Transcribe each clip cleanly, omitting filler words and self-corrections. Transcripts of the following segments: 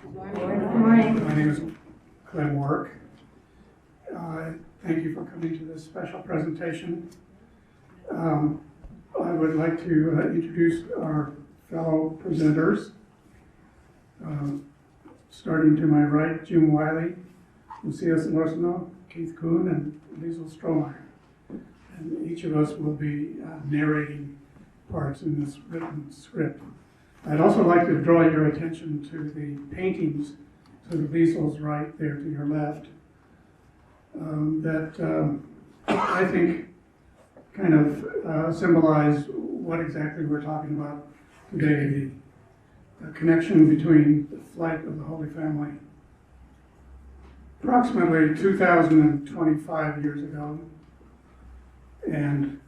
Good morning. My name is Glenn Work. Thank you for coming to this special presentation. I would like to introduce our fellow presenters. Starting to my right, Jim Wiley, Lucia Solorzano, Keith Kuhn, and Liesl Strohmeyer. And each of us will be narrating parts in this written script. I'd also like to draw your attention to the paintings to Liesl's right there to your left that I think kind of symbolize what exactly we're talking about today, the connection between the flight of the Holy Family. Approximately 2,025 years ago, and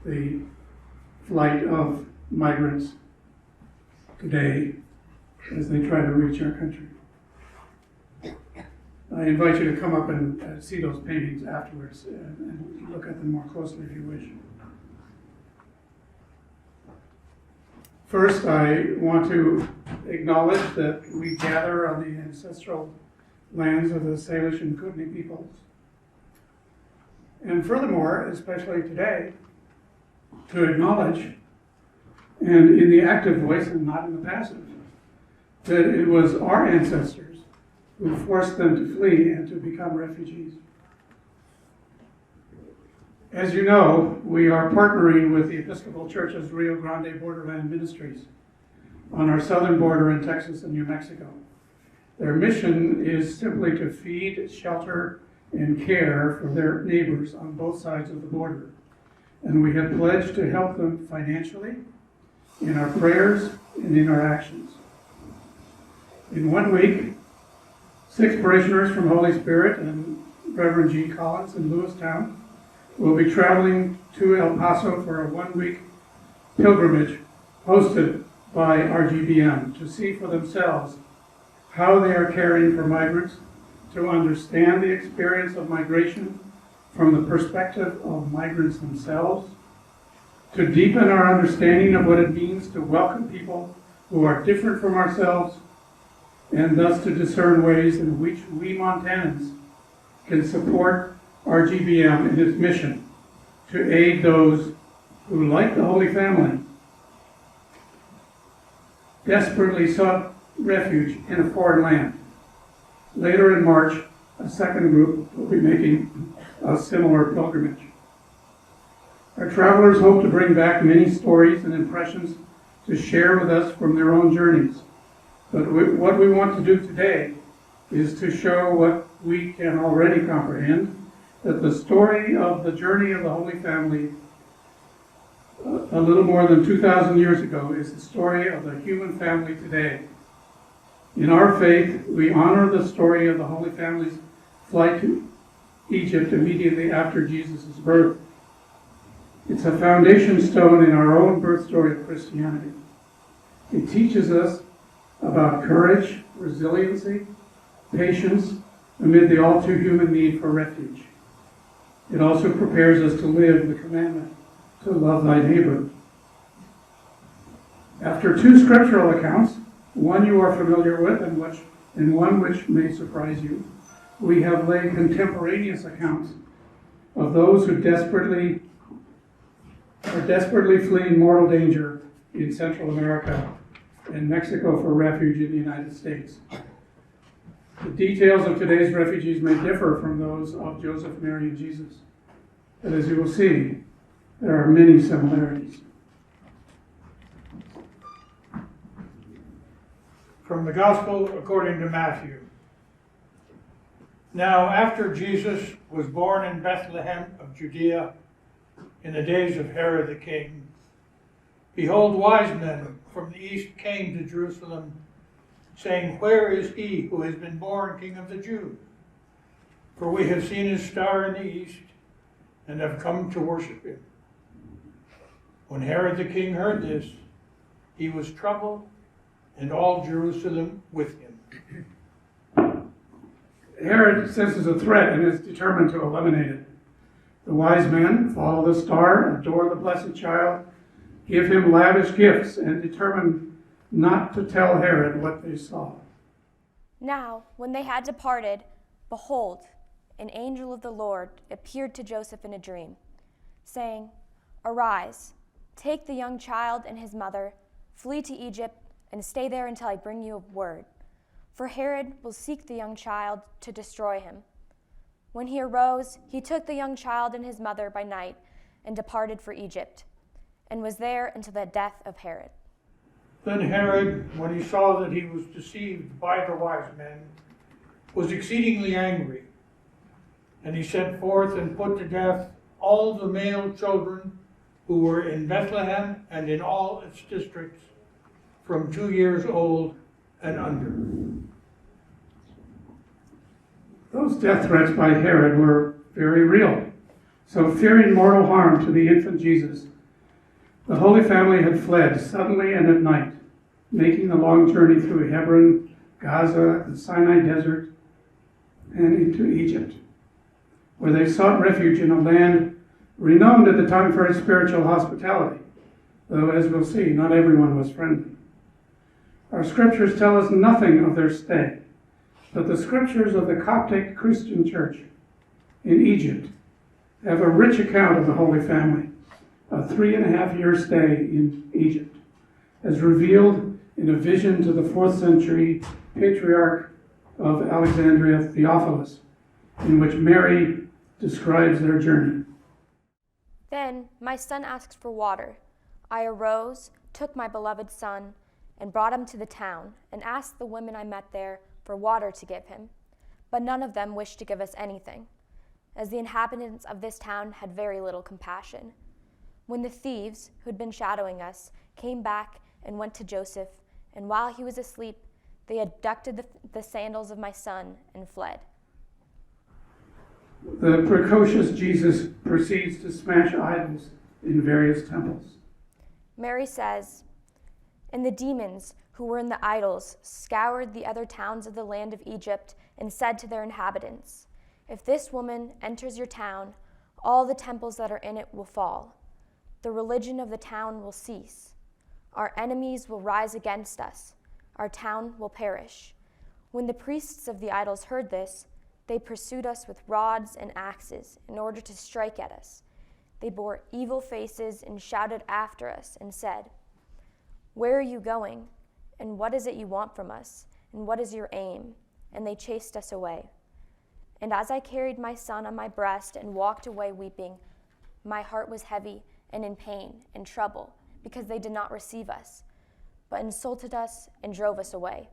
the flight of migrants today as they try to reach our country. I invite you to come up and see those paintings afterwards and look at them more closely if you wish. First, I want to acknowledge that we gather on the ancestral lands of the Salish and Kootenai peoples. And furthermore, especially today, to acknowledge, and in the active voice and not in the passive, that it was our ancestors who forced them to flee and to become refugees. As you know, we are partnering with the Episcopal Church's Rio Grande Borderland Ministries on our southern border in Texas and New Mexico. Their mission is simply to feed, shelter, and care for their neighbors on both sides of the border. And we have pledged to help them financially, in our prayers, and in our actions. In 1 week, 6 parishioners from Holy Spirit and Reverend G. Collins in Lewistown will be traveling to El Paso for a 1-week pilgrimage hosted by RGBM to see for themselves how they are caring for migrants, to understand the experience of migration from the perspective of migrants themselves, to deepen our understanding of what it means to welcome people who are different from ourselves, and thus to discern ways in which we Montanans can support RGBM in its mission to aid those who, like the Holy Family, desperately sought refuge in a foreign land. Later in March, a second group will be making a similar pilgrimage. Our travelers hope to bring back many stories and impressions to share with us from their own journeys. But what we want to do today is to show what we can already comprehend, that the story of the journey of the Holy Family a little more than 2,000 years ago is the story of the human family today. In our faith, we honor the story of the Holy Family's flight to Egypt immediately after Jesus' birth. It's a foundation stone in our own birth story of Christianity. It teaches us about courage, resiliency, patience amid the all too human need for refuge. It also prepares us to live the commandment to love thy neighbor. After 2 scriptural accounts, one you are familiar with and one which may surprise you, we have laid contemporaneous accounts of those who are desperately fleeing mortal danger in Central America and Mexico for refuge in the United States. The details of today's refugees may differ from those of Joseph, Mary, and Jesus. But as you will see, there are many similarities. From the Gospel according to Matthew. Now, after Jesus was born in Bethlehem of Judea in the days of Herod the king, behold, wise men from the east came to Jerusalem, saying, "Where is he who has been born King of the Jews? For we have seen his star in the east and have come to worship him." When Herod the king heard this, he was troubled, and all Jerusalem with him. Herod senses a threat and is determined to eliminate it. The wise men follow the star, adore the blessed child, give him lavish gifts, and determine not to tell Herod what they saw. Now, when they had departed, behold, an angel of the Lord appeared to Joseph in a dream, saying, Arise, take the young child and his mother, flee to Egypt, and stay there until I bring you word. For Herod will seek the young child to destroy him. When he arose, he took the young child and his mother by night and departed for Egypt, and was there until the death of Herod. Then Herod, when he saw that he was deceived by the wise men, was exceedingly angry. And he sent forth and put to death all the male children who were in Bethlehem and in all its districts, from 2 years old and under. Those death threats by Herod were very real. So, fearing mortal harm to the infant Jesus, the Holy Family had fled suddenly and at night, making the long journey through Hebron, Gaza, the Sinai Desert, and into Egypt, where they sought refuge in a land renowned at the time for its spiritual hospitality, though, as we'll see, not everyone was friendly. Our scriptures tell us nothing of their stay, but the scriptures of the Coptic Christian Church in Egypt have a rich account of the Holy Family, a 3.5-year stay in Egypt, as revealed in a vision to the 4th century patriarch of Alexandria, Theophilus, in which Mary describes their journey. Then my son asked for water. I arose, took my beloved son, and brought him to the town, and asked the women I met there for water to give him. But none of them wished to give us anything, as the inhabitants of this town had very little compassion. When the thieves, who had been shadowing us, came back and went to Joseph, and while he was asleep, they abducted the sandals of my son and fled. The precocious Jesus proceeds to smash idols in various temples. Mary says, And the demons who were in the idols scoured the other towns of the land of Egypt and said to their inhabitants, If this woman enters your town, all the temples that are in it will fall. The religion of the town will cease. Our enemies will rise against us. Our town will perish. When the priests of the idols heard this, they pursued us with rods and axes in order to strike at us. They bore evil faces and shouted after us and said, Where are you going? And what is it you want from us? And what is your aim? And they chased us away. And as I carried my son on my breast and walked away weeping, my heart was heavy and in pain and trouble, because they did not receive us, but insulted us and drove us away.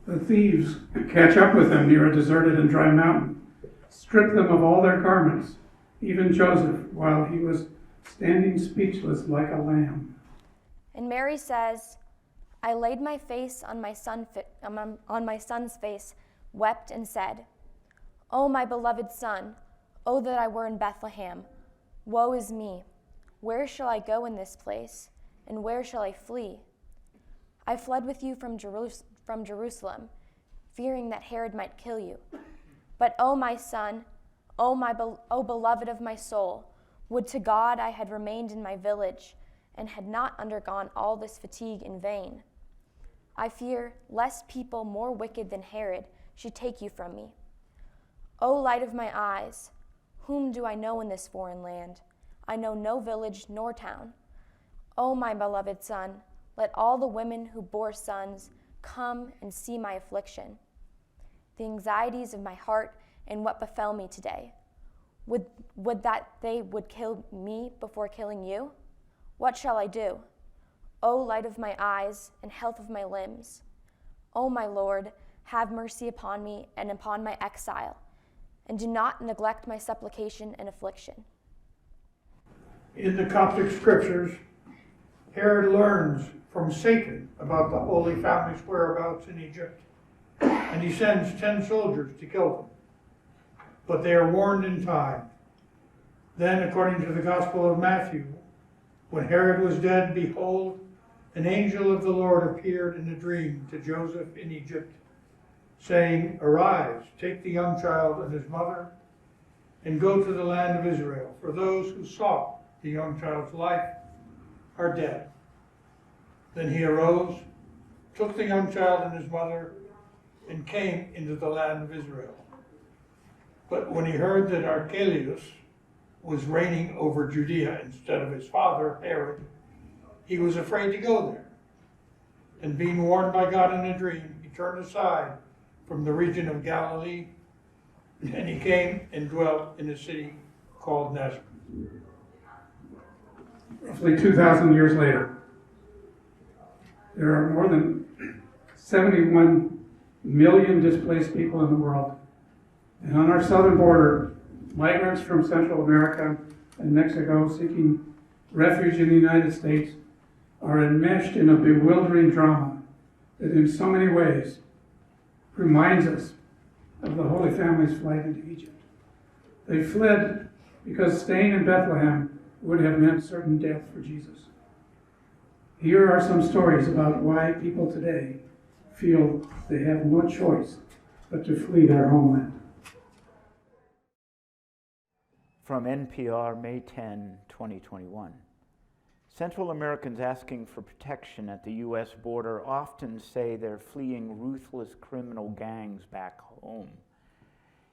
The thieves catch up with them near a deserted and dry mountain, strip them of all their garments, even Joseph, while he was standing speechless like a lamb. And Mary says, I laid my face on my son's face, wept and said, O my beloved son, O that I were in Bethlehem, woe is me. Where shall I go in this place, and where shall I flee? I fled with you from Jerusalem, fearing that Herod might kill you. But O my son, O beloved of my soul, would to God I had remained in my village, and had not undergone all this fatigue in vain. I fear lest people more wicked than Herod should take you from me. O light of my eyes, whom do I know in this foreign land? I know no village nor town. O my beloved son, let all the women who bore sons come and see my affliction, the anxieties of my heart and what befell me today. Would that they would kill me before killing you? What shall I do? O light of my eyes and health of my limbs. O my Lord, have mercy upon me and upon my exile, and do not neglect my supplication and affliction. In the Coptic scriptures, Herod learns from Satan about the Holy Family's whereabouts in Egypt, and he sends 10 soldiers to kill them. But they are warned in time. Then, according to the Gospel of Matthew, when Herod was dead, behold, an angel of the Lord appeared in a dream to Joseph in Egypt, saying, Arise, take the young child and his mother, and go to the land of Israel, for those who sought the young child's life are dead. Then he arose, took the young child and his mother, and came into the land of Israel. But when he heard that Archelaus was reigning over Judea instead of his father, Herod, he was afraid to go there. And being warned by God in a dream, he turned aside from the region of Galilee, and he came and dwelt in a city called Nazareth. Roughly 2,000 years later, there are more than 71 million displaced people in the world. And on our southern border, migrants from Central America and Mexico seeking refuge in the United States are enmeshed in a bewildering drama that in so many ways reminds us of the Holy Family's flight into Egypt. They fled because staying in Bethlehem would have meant certain death for Jesus. Here are some stories about why people today feel they have no choice but to flee their homeland. From NPR, May 10, 2021. Central Americans asking for protection at the U.S. border often say they're fleeing ruthless criminal gangs back home.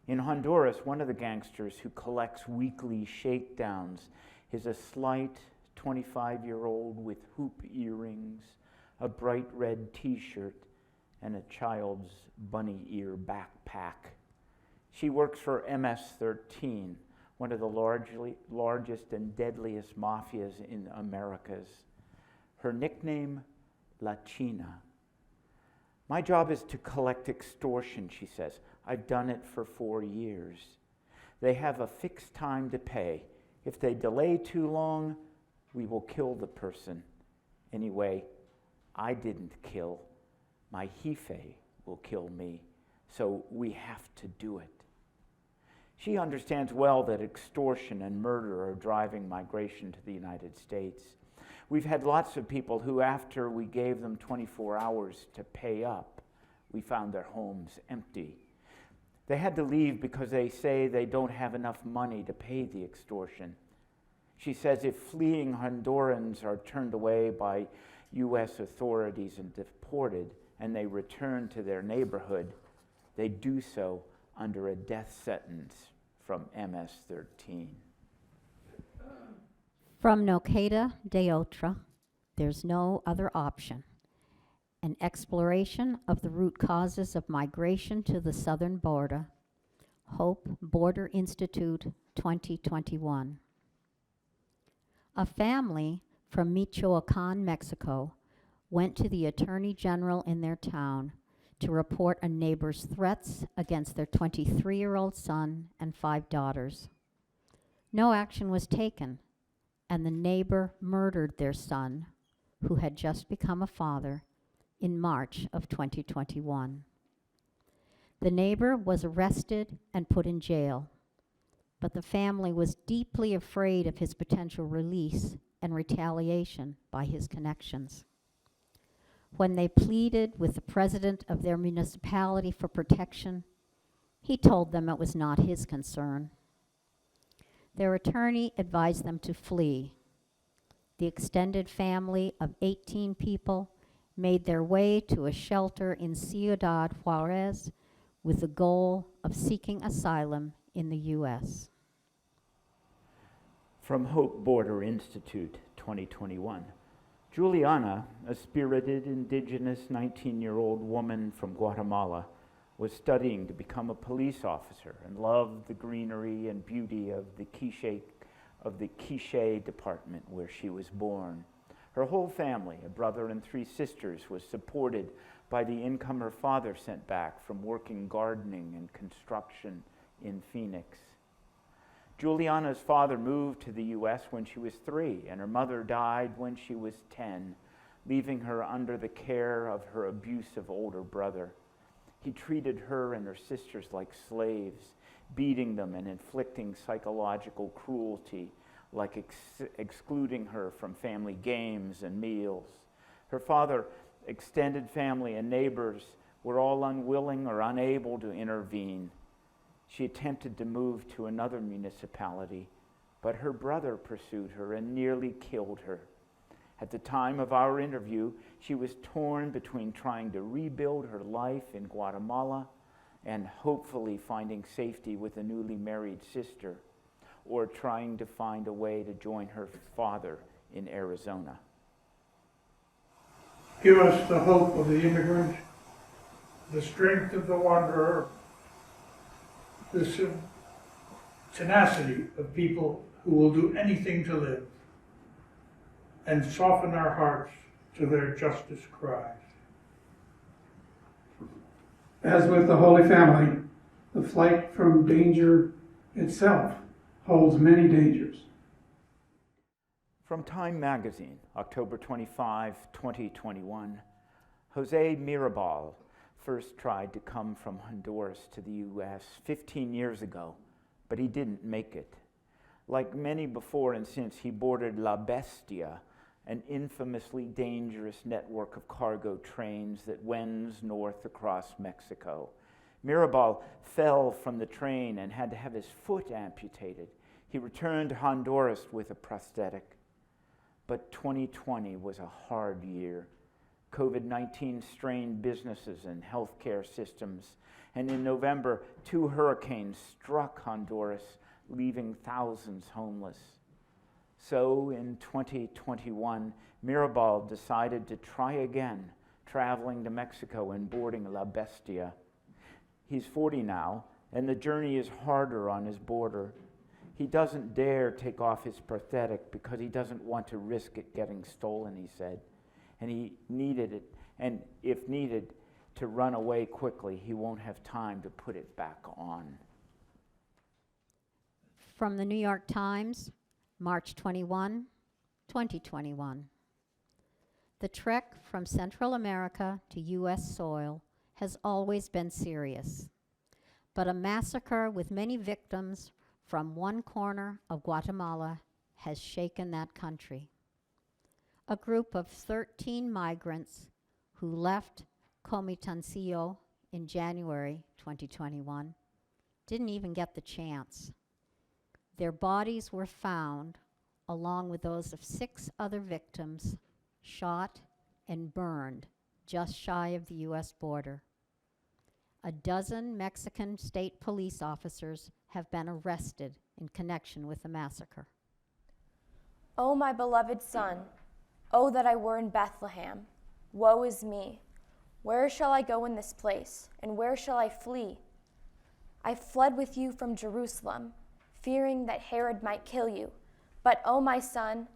In Honduras, one of the gangsters who collects weekly shakedowns is a slight 25-year-old with hoop earrings, a bright red t-shirt, and a child's bunny ear backpack. She works for MS-13, one of the largest and deadliest mafias in Americas. Her nickname, La China. My job is to collect extortion, she says. I've done it for 4 years. They have a fixed time to pay. If they delay too long, we will kill the person. Anyway, I didn't kill. My Jefe will kill me, so we have to do it. She understands well that extortion and murder are driving migration to the United States. We've had lots of people who, after we gave them 24 hours to pay up, we found their homes empty. They had to leave because they say they don't have enough money to pay the extortion. She says if fleeing Hondurans are turned away by U.S. authorities and deported, and they return to their neighborhood, they do so under a death sentence from MS-13. From No Queda de Otra, there's no other option. An exploration of the root causes of migration to the southern border. Hope Border Institute 2021. A family from Michoacan, Mexico, went to the Attorney General in their town to report a neighbor's threats against their 23-year-old son and 5 daughters. No action was taken, and the neighbor murdered their son, who had just become a father, in March of 2021. The neighbor was arrested and put in jail, but the family was deeply afraid of his potential release and retaliation by his connections. When they pleaded with the president of their municipality for protection, he told them it was not his concern. Their attorney advised them to flee. The extended family of 18 people made their way to a shelter in Ciudad Juarez with the goal of seeking asylum in the U.S. From Hope Border Institute 2021. Juliana, a spirited, indigenous 19-year-old woman from Guatemala, was studying to become a police officer and loved the greenery and beauty of the Quiché department where she was born. Her whole family, a brother and 3 sisters, was supported by the income her father sent back from working gardening and construction in Phoenix. Juliana's father moved to the U.S. when she was 3, and her mother died when she was 10, leaving her under the care of her abusive older brother. He treated her and her sisters like slaves, beating them and inflicting psychological cruelty, like excluding her from family games and meals. Her father, extended family, and neighbors were all unwilling or unable to intervene. She attempted to move to another municipality, but her brother pursued her and nearly killed her. At the time of our interview, she was torn between trying to rebuild her life in Guatemala and hopefully finding safety with a newly married sister, or trying to find a way to join her father in Arizona. Give us the hope of the immigrant, the strength of the wanderer, the tenacity of people who will do anything to live, and soften our hearts to their justice cries. As with the Holy Family, the flight from danger itself holds many dangers. From Time Magazine, October 25, 2021, Jose Mirabal first tried to come from Honduras to the U.S. 15 years ago, but he didn't make it. Like many before and since, he boarded La Bestia, an infamously dangerous network of cargo trains that wends north across Mexico. Mirabal fell from the train and had to have his foot amputated. He returned to Honduras with a prosthetic. But 2020 was a hard year. COVID-19 strained businesses and healthcare systems, and in November, 2 hurricanes struck Honduras, leaving thousands homeless. So in 2021, Mirabal decided to try again, traveling to Mexico and boarding La Bestia. He's 40 now, and the journey is harder on his border. He doesn't dare take off his prosthetic because he doesn't want to risk it getting stolen, he said. And he needed it, and if needed, to run away quickly. He won't have time to put it back on. From the New York Times, March 21, 2021. The trek from Central America to U.S. soil has always been serious, but a massacre with many victims from one corner of Guatemala has shaken that country. A group of 13 migrants who left Comitancillo in January 2021 didn't even get the chance. Their bodies were found, along with those of 6 other victims, shot and burned just shy of the U.S. border. A dozen Mexican state police officers have been arrested in connection with the massacre. O my beloved son, oh that I were in Bethlehem. Woe is me. Where shall I go in this place, and where shall I flee? I fled with you from Jerusalem, fearing that Herod might kill you. But, O my son,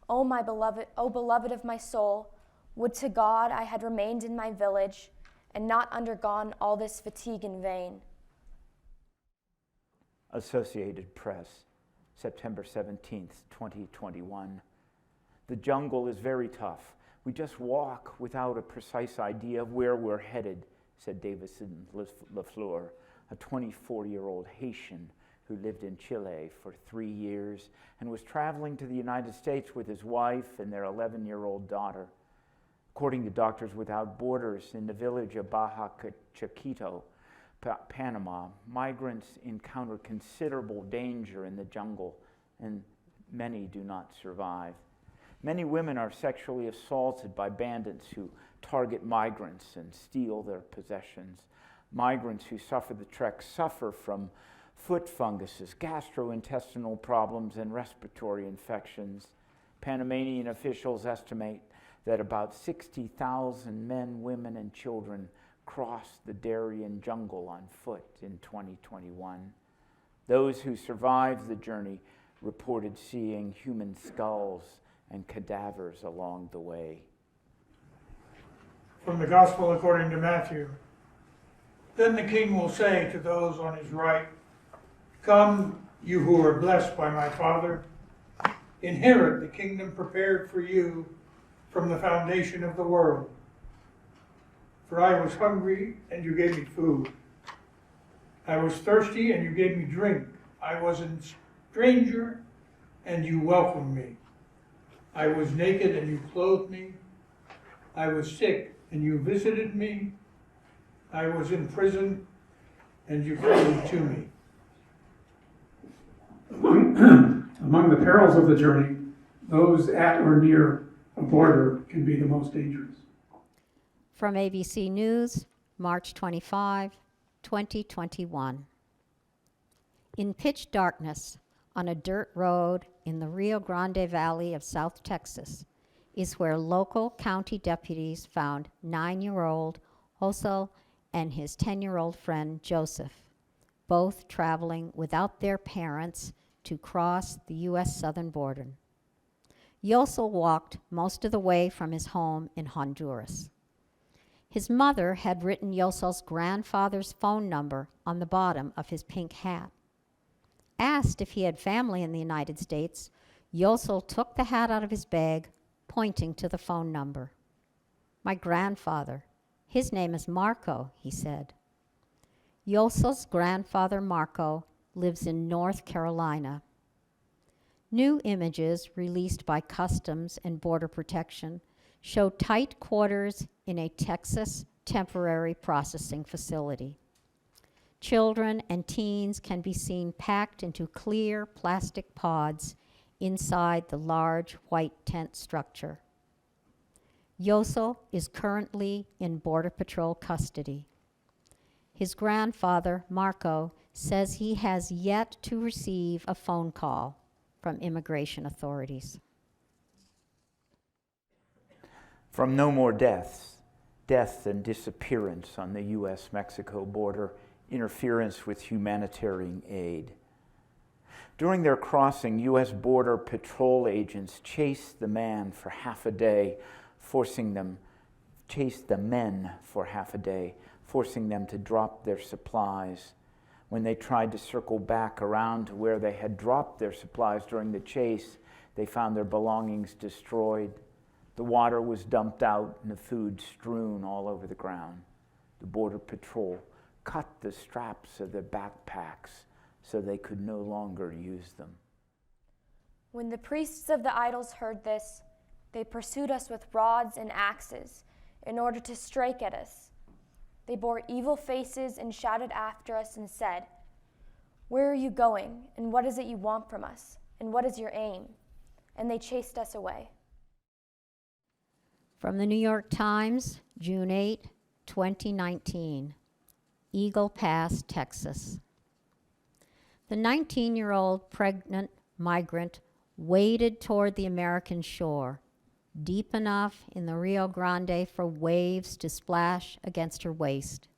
O my beloved, O beloved of my soul, would to God I had remained in my village and not undergone all this fatigue in vain. Associated Press, September 17th, 2021. The jungle is very tough. We just walk without a precise idea of where we're headed, said Davison Lafleur, a 24-year-old Haitian who lived in Chile for 3 years and was traveling to the United States with his wife and their 11-year-old daughter. According to Doctors Without Borders, in the village of Baja Chiquito, Panama, migrants encounter considerable danger in the jungle, and many do not survive. Many women are sexually assaulted by bandits who target migrants and steal their possessions. Migrants who suffer the trek suffer from foot funguses, gastrointestinal problems, and respiratory infections. Panamanian officials estimate that about 60,000 men, women, and children crossed the Darien jungle on foot in 2021. Those who survived the journey reported seeing human skulls and cadavers along the way. From the Gospel according to Matthew. Then the king will say to those on his right, "Come, you who are blessed by my Father, inherit the kingdom prepared for you from the foundation of the world. For I was hungry, and you gave me food. I was thirsty, and you gave me drink. I was a stranger, and you welcomed me. I was naked, and you clothed me. I was sick, and you visited me. I was in prison, and you came to me." Among the perils of the journey, those at or near a border can be the most dangerous. From ABC News, March 25, 2021. In pitch darkness, on a dirt road in the Rio Grande Valley of South Texas, is where local county deputies found 9-year-old Josel and his 10-year-old friend Joseph, both traveling without their parents to cross the U.S. southern border. Josel walked most of the way from his home in Honduras. His mother had written Josel's grandfather's phone number on the bottom of his pink hat. Asked if he had family in the United States, Josel took the hat out of his bag, pointing to the phone number. "My grandfather. His name is Marco," he said. Josel's grandfather, Marco, lives in North Carolina. New images released by Customs and Border Protection show tight quarters in a Texas temporary processing facility. Children and teens can be seen packed into clear plastic pods inside the large white tent structure. Josel is currently in Border Patrol custody. His grandfather, Marco, says he has yet to receive a phone call from immigration authorities. From no more deaths, death and disappearance on the U.S.-Mexico border, interference with humanitarian aid. During their crossing, U.S. Border Patrol agents chased the men for half a day, forcing them to drop their supplies. When they tried to circle back around to where they had dropped their supplies during the chase, they found their belongings destroyed. The water was dumped out and the food strewn all over the ground. The Border Patrol cut the straps of their backpacks so they could no longer use them. When the priests of the idols heard this, they pursued us with rods and axes in order to strike at us. They bore evil faces and shouted after us and said, "Where are you going? And what is it you want from us? And what is your aim?" And they chased us away. From the New York Times, June 8, 2019, Eagle Pass, Texas. The 19-year-old pregnant migrant waded toward the American shore, deep enough in the Rio Grande for waves to splash against her waist.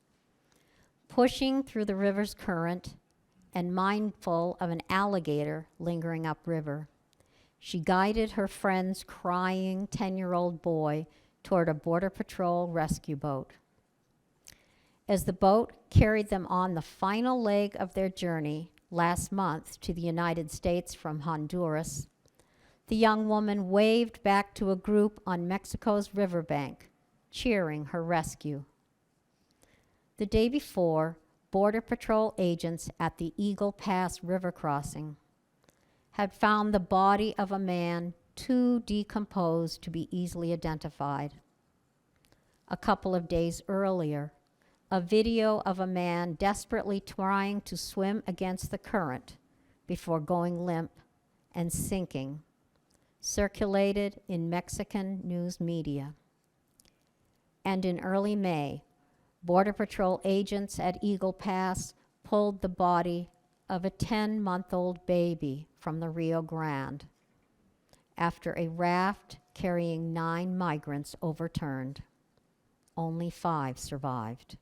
Pushing through the river's current and mindful of an alligator lingering upriver, she guided her friend's crying 10-year-old boy toward a Border Patrol rescue boat. As the boat carried them on the final leg of their journey last month to the United States from Honduras, the young woman waved back to a group on Mexico's riverbank, cheering her rescue. The day before, Border Patrol agents at the Eagle Pass river crossing had found the body of a man too decomposed to be easily identified. A couple of days earlier, a video of a man desperately trying to swim against the current before going limp and sinking circulated in Mexican news media. And in early May, Border Patrol agents at Eagle Pass pulled the body of a 10-month-old baby from the Rio Grande after a raft carrying 9 migrants overturned. Only 5 survived.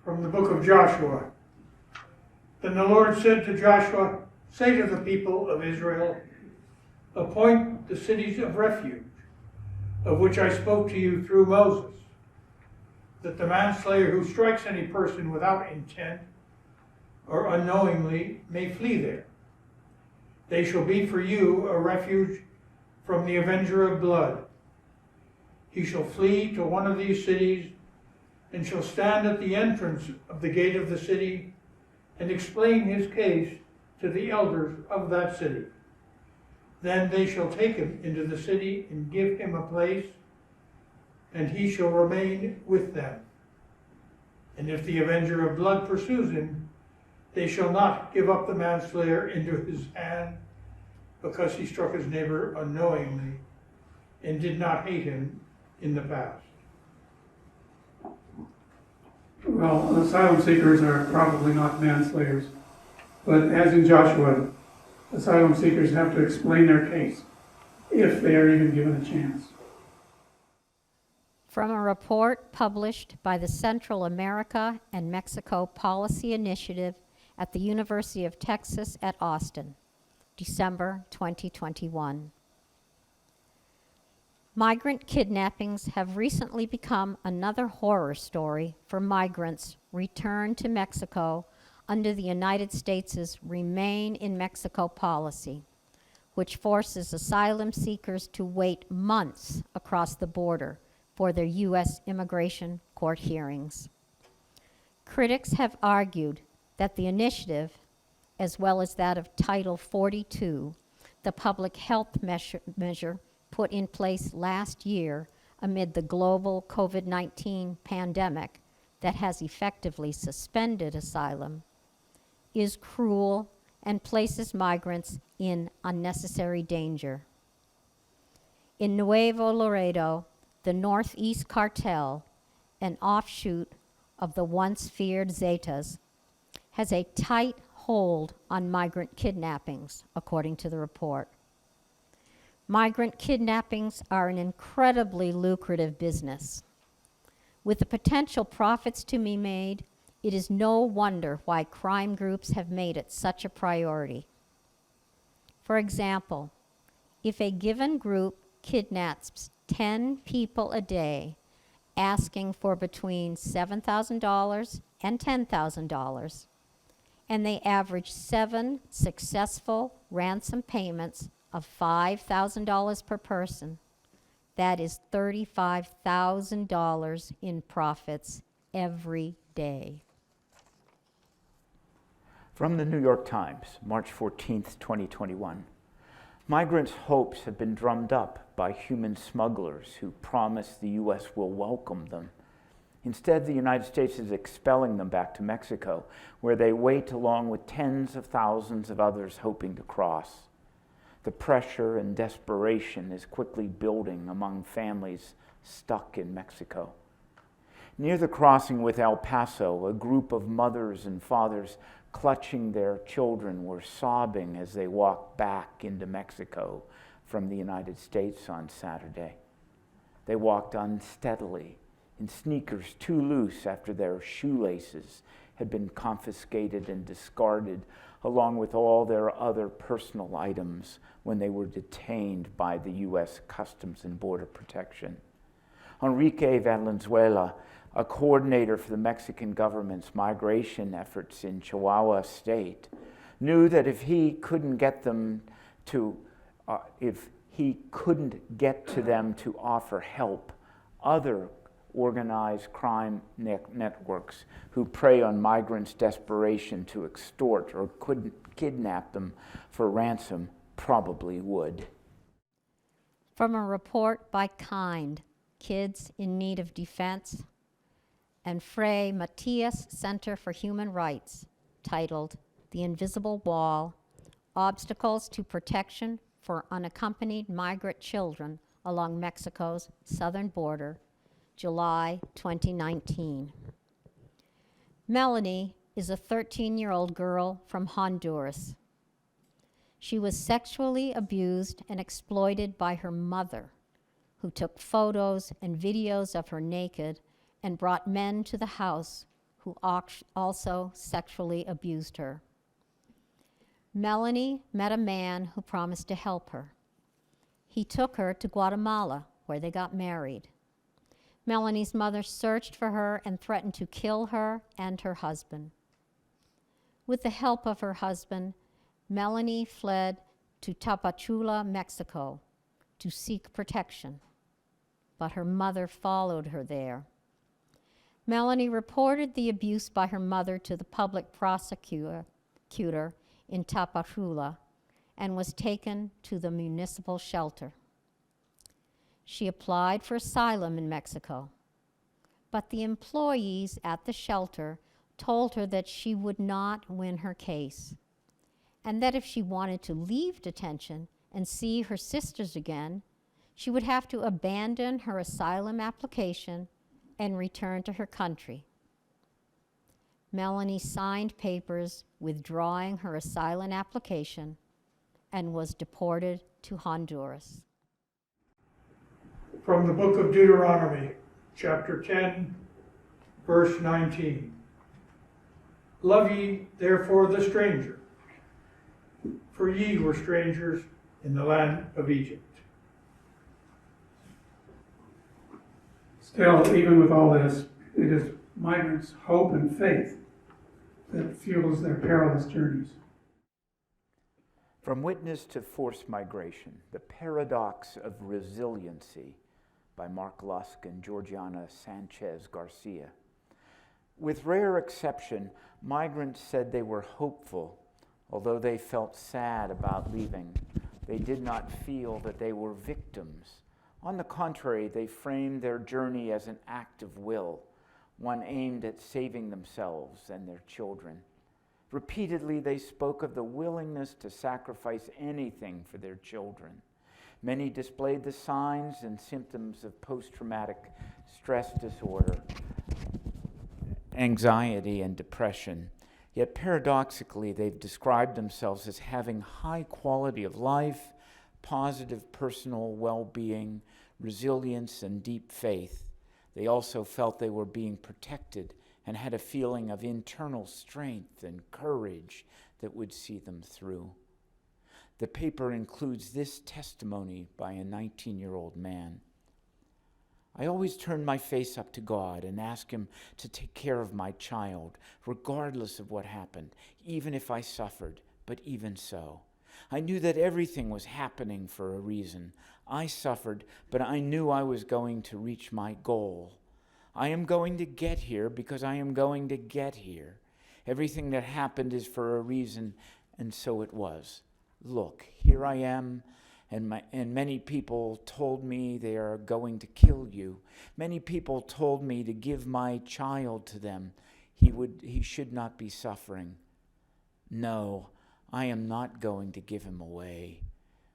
From the book of Joshua. Then the Lord said to Joshua, "Say to the people of Israel, appoint the cities of refuge, of which I spoke to you through Moses, that the manslayer who strikes any person without intent or unknowingly may flee there. They shall be for you a refuge from the avenger of blood. He shall flee to one of these cities and shall stand at the entrance of the gate of the city and explain his case to the elders of that city. Then they shall take him into the city and give him a place, and he shall remain with them. And if the avenger of blood pursues him, they shall not give up the manslayer into his hand, because he struck his neighbor unknowingly and did not hate him in the past. Well, asylum seekers are probably not manslayers, but as in Joshua, asylum seekers have to explain their case, if they are even given a chance. From a report published by the Central America and Mexico Policy Initiative at the University of Texas at Austin, December 2021. Migrant kidnappings have recently become another horror story for migrants returned to Mexico under the United States' Remain in Mexico policy, which forces asylum seekers to wait months across the border for their U.S. immigration court hearings. Critics have argued that the initiative, as well as that of Title 42, the public health measure put in place last year amid the global COVID-19 pandemic that has effectively suspended asylum, is cruel and places migrants in unnecessary danger. In Nuevo Laredo, the Northeast Cartel, an offshoot of the once feared Zetas, has a tight hold on migrant kidnappings, according to the report. Migrant kidnappings are an incredibly lucrative business. With the potential profits to be made, it is no wonder why crime groups have made it such a priority. For example, if a given group kidnaps 10 people a day, asking for between $7,000 and $10,000, and they average 7 successful ransom payments of $5,000 per person, that is $35,000 in profits every day. From the New York Times, March 14th, 2021. Migrants' hopes have been drummed up by human smugglers who promise the U.S. will welcome them. Instead, the United States is expelling them back to Mexico, where they wait along with tens of thousands of others hoping to cross. The pressure and desperation is quickly building among families stuck in Mexico. Near the crossing with El Paso, a group of mothers and fathers clutching their children were sobbing as they walked back into Mexico from the United States on Saturday. They walked unsteadily, in sneakers too loose after their shoelaces had been confiscated and discarded, along with all their other personal items when they were detained by the U.S. Customs and Border Protection. Enrique Valenzuela, a coordinator for the Mexican government's migration efforts in Chihuahua State, knew that if he couldn't get them to offer help, other organized crime networks who prey on migrants' desperation to extort or kidnap them for ransom probably would. From a report by KIND, Kids in Need of Defense, and Fray Matias Center for Human Rights, titled The Invisible Wall, Obstacles to Protection for Unaccompanied Migrant Children Along Mexico's Southern Border, July 2019. Melanie is a 13-year-old girl from Honduras. She was sexually abused and exploited by her mother, who took photos and videos of her naked and brought men to the house who also sexually abused her. Melanie met a man who promised to help her. He took her to Guatemala, where they got married. Melanie's mother searched for her and threatened to kill her and her husband. With the help of her husband, Melanie fled to Tapachula, Mexico, to seek protection, but her mother followed her there. Melanie reported the abuse by her mother to the public prosecutor in Tapachula and was taken to the municipal shelter. She applied for asylum in Mexico, but the employees at the shelter told her that she would not win her case and that if she wanted to leave detention and see her sisters again, she would have to abandon her asylum application and return to her country. Melanie signed papers withdrawing her asylum application and was deported to Honduras. From the book of Deuteronomy, chapter 10, verse 19. Love ye therefore the stranger, for ye were strangers in the land of Egypt. Still, even with all this, it is migrants' hope and faith that fuels their perilous journeys. From Witness to Forced Migration, The Paradox of Resiliency by Mark Lusk and Georgiana Sanchez Garcia. With rare exception, migrants said they were hopeful, although they felt sad about leaving. They did not feel that they were victims. On the contrary, they framed their journey as an act of will, one aimed at saving themselves and their children. Repeatedly, they spoke of the willingness to sacrifice anything for their children. Many displayed the signs and symptoms of post-traumatic stress disorder, anxiety, and depression. Yet paradoxically, they've described themselves as having high quality of life, positive personal well-being, resilience, and deep faith. They also felt they were being protected and had a feeling of internal strength and courage that would see them through. The paper includes this testimony by a 19-year-old man. I always turned my face up to God and asked Him to take care of my child, regardless of what happened, even if I suffered, but even so. I knew that everything was happening for a reason. I suffered, but I knew I was going to reach my goal. I am going to get here because I am going to get here. Everything that happened is for a reason, and so it was. Look, here I am, and many people told me they are going to kill you. Many people told me to give my child to them. He should not be suffering. No, I am not going to give him away.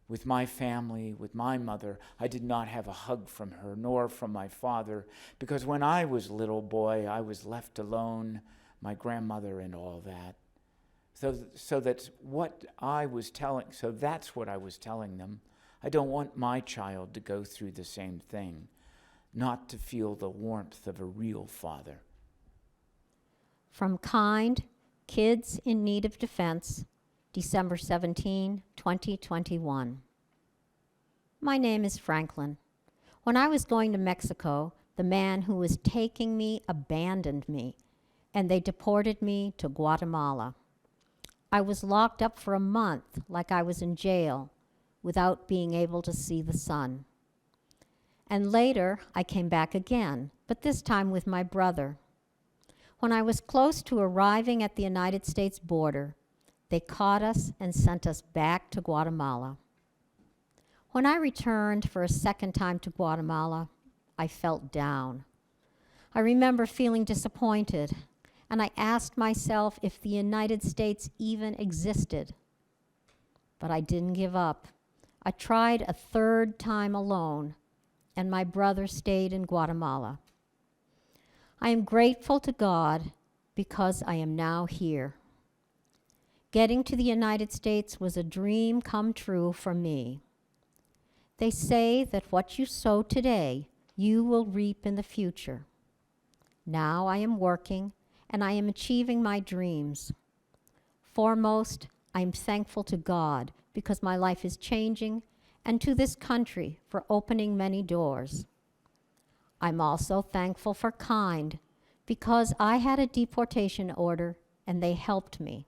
With my family, with my mother, I did not have a hug from her, nor from my father, because when I was a little boy, I was left alone, my grandmother and all that. So that's what I was telling them. I don't want my child to go through the same thing, not to feel the warmth of a real father. From Kind, Kids in Need of Defense, December 17, 2021. My name is Franklin. When I was going to Mexico, the man who was taking me abandoned me, and they deported me to Guatemala. I was locked up for a month like I was in jail without being able to see the sun. And later, I came back again, but this time with my brother. When I was close to arriving at the United States border, they caught us and sent us back to Guatemala. When I returned for a second time to Guatemala, I felt down. I remember feeling disappointed, and I asked myself if the United States even existed. But I didn't give up. I tried a third time alone, and my brother stayed in Guatemala. I am grateful to God because I am now here. Getting to the United States was a dream come true for me. They say that what you sow today, you will reap in the future. Now I am working, and I am achieving my dreams. Foremost, I am thankful to God because my life is changing, and to this country for opening many doors. I'm also thankful for Kind because I had a deportation order and they helped me.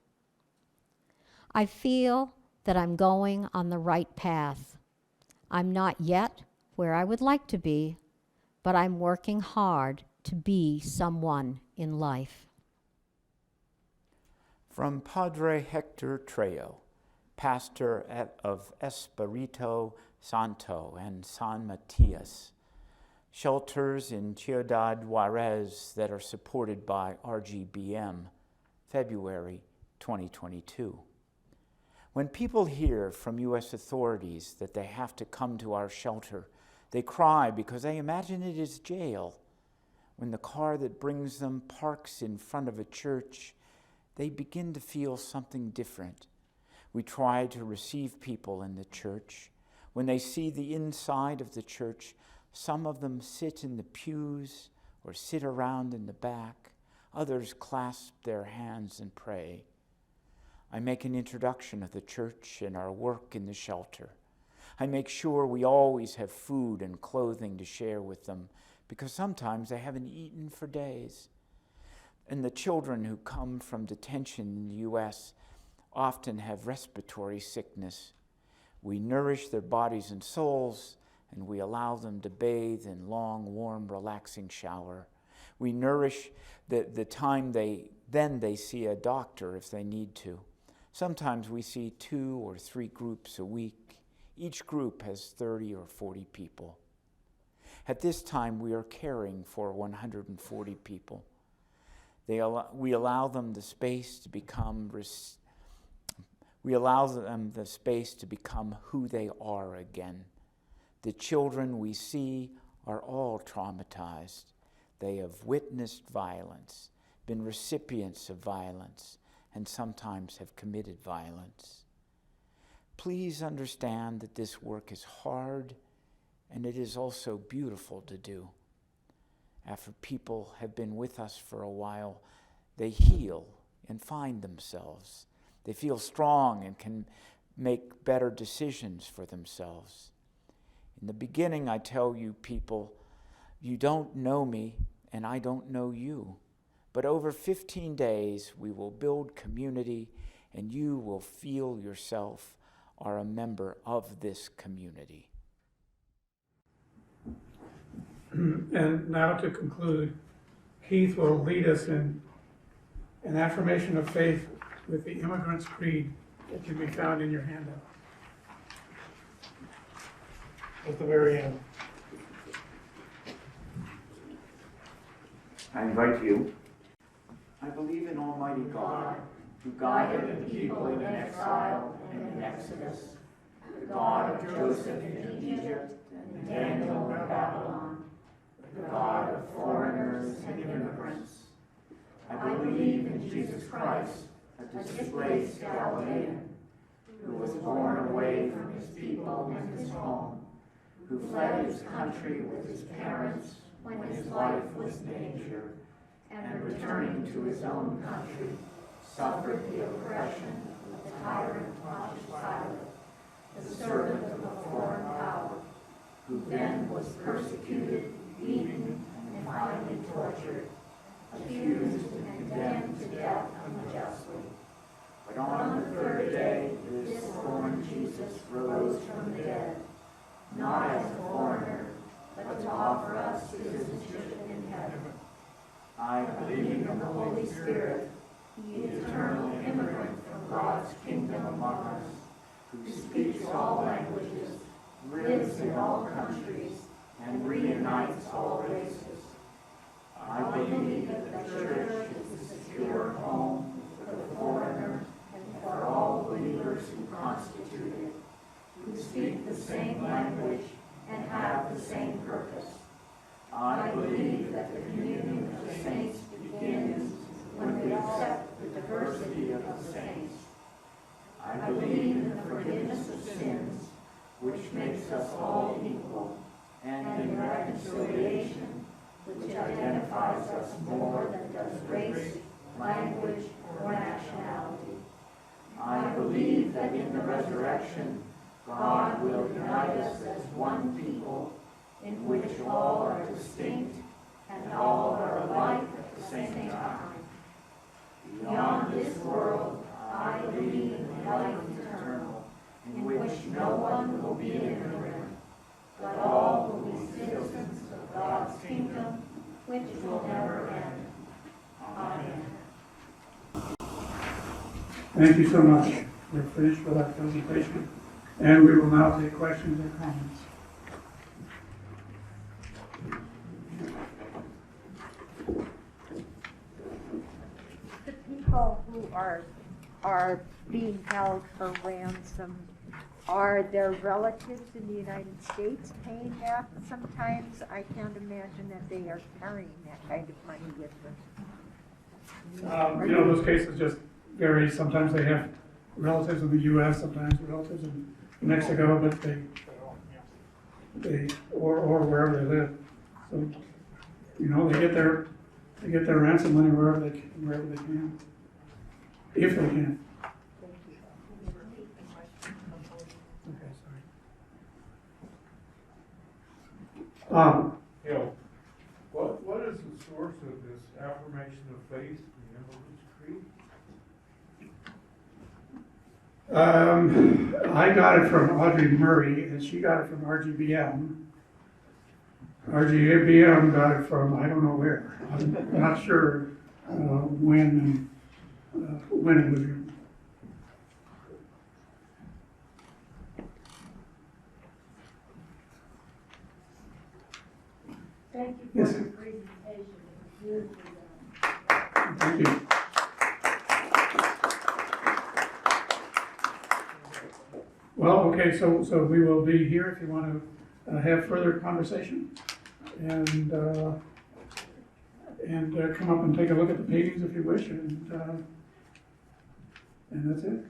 I feel that I'm going on the right path. I'm not yet where I would like to be, but I'm working hard to be someone in life. From Padre Hector Trejo, pastor of Espiritu Santo and San Matias, shelters in Ciudad Juarez that are supported by RGBM, February 2022. When people hear from U.S. authorities that they have to come to our shelter, they cry because they imagine it is jail. When the car that brings them parks in front of a church, they begin to feel something different. We try to receive people in the church. When they see the inside of the church, some of them sit in the pews or sit around in the back. Others clasp their hands and pray. I make an introduction of the church and our work in the shelter. I make sure we always have food and clothing to share with them, because sometimes they haven't eaten for days. And the children who come from detention in the U.S. often have respiratory sickness. We nourish their bodies and souls, and we allow them to bathe in long, warm, relaxing shower. We nourish the time they see a doctor if they need to. Sometimes we see 2 or 3 groups a week. Each group has 30 or 40 people. At this time, we are caring for 140 people. We allow them the space to become who they are again. The children we see are all traumatized. They have witnessed violence, been recipients of violence, and sometimes have committed violence. Please understand that this work is hard, and it is also beautiful to do. After people have been with us for a while, they heal and find themselves. They feel strong and can make better decisions for themselves. In the beginning, I tell you people, you don't know me and I don't know you. But over 15 days, we will build community and you will feel yourself are a member of this community. And now to conclude, Keith will lead us in an affirmation of faith with the Immigrant's Creed that can be found in your handout. At the very end. I invite you. I believe in Almighty God, who guided the people in exile and in Exodus, the God of Joseph in Egypt and Daniel in Babylon, the God of foreigners and immigrants. I believe in Jesus Christ, a displaced Galilean, who was born away from his people and his home, who fled his country with his parents when his life was in danger, and returning to his own country, suffered the oppression of the tyrant Pontius Pilate, the servant of a foreign power, who then was persecuted, beaten, and finally tortured, accused and condemned to death unjustly. But on the third day, this born Jesus rose from the dead, not as a foreigner, but to offer us citizenship in heaven. I believe in the Holy Spirit, the eternal immigrant from God's kingdom among us, who speaks all languages, lives in all countries, and reunites all races. I believe that the church is a secure home for the foreigner and for all believers who constitute it, who speak the same language and have the same purpose. I believe that the communion of saints begins when we accept the diversity of the saints. I believe in the forgiveness of sins, which makes us all equal, and in reconciliation, which identifies us more than does race, language, or nationality. I believe that in the resurrection, God will unite us as one people, in which all are distinct and all are alike at the same time. Beyond this world, I believe in life eternal, in which no one will be ignorant, but all will be citizens of God's kingdom, which will never end. Amen. Thank you so much. We're finished with our presentation, and we will now take questions or comments. The people who are are being held for ransom, are their relatives in the United States paying that sometimes? I can't imagine that they are carrying that kind of money with them. Those cases just vary. Sometimes they have relatives in the U.S., sometimes relatives in Mexico, but they or wherever they live. So, they get their ransom money wherever they can, if they can. Okay, sorry. What is the source of this affirmation of faith in Emerald's Creek? I got it from Audrey Murray, and she got it from RGBM. RGBM got it from I don't know where. I'm not sure when it was written. Thank you Yes. for your presentation. It was beautifully done. Thank you. Well, okay, so we will be here if you want to have further conversation and come up and take a look at the paintings if you wish, and that's it.